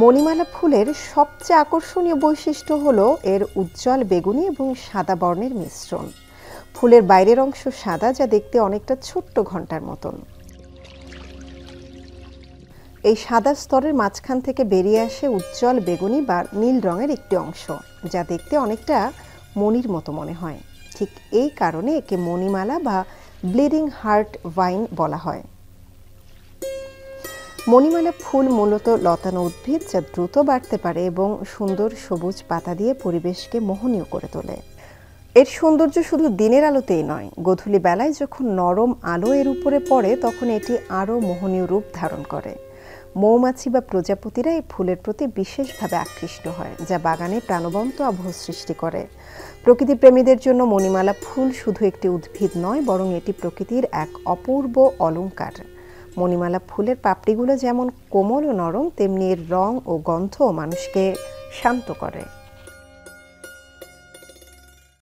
মণিমালা ফুলের সবচেয়ে আকর্ষণীয় বৈশিষ্ট্য হলো এর উজ্জ্বল বেগুনি এবং সাদা বর্ণের মিশ্রণ। ফুলের বাইরের অংশ সাদা, যা দেখতে অনেকটা ছোট্ট ঘণ্টার মতন। এই সাদা স্তরের মাঝখান থেকে বেরিয়ে আসে উজ্জ্বল বেগুনি বা নীল রঙের একটি অংশ, যা দেখতে অনেকটা মণির মতো মনে হয়। ঠিক এই কারণে একে মণিমালা বা ব্লিডিং হার্ট ভাইন বলা হয়। মণিমালা ফুল মূলত লতানো উদ্ভিদ, যা দ্রুত বাড়তে পারে এবং সুন্দর সবুজ পাতা দিয়ে পরিবেশকে মোহনীয় করে তোলে। এর সৌন্দর্য শুধু দিনের আলোতেই নয়, গোধূলি বেলায় যখন নরম আলো এর উপরে পড়ে তখন এটি আরও মোহনীয় রূপ ধারণ করে। মৌমাছি বা প্রজাপতিরা এই ফুলের প্রতি বিশেষভাবে আকৃষ্ট হয়, যা বাগানে প্রাণবন্ত আবহ সৃষ্টি করে। প্রকৃতিপ্রেমীদের জন্য মণিমালা ফুল শুধু একটি উদ্ভিদ নয়, বরং এটি প্রকৃতির এক অপূর্ব অলংকার। মণিমালা ফুলের পাপড়িগুলো যেমন কোমল ও নরম, তেমনি এর রং ও গন্ধ মানুষকে শান্ত করে।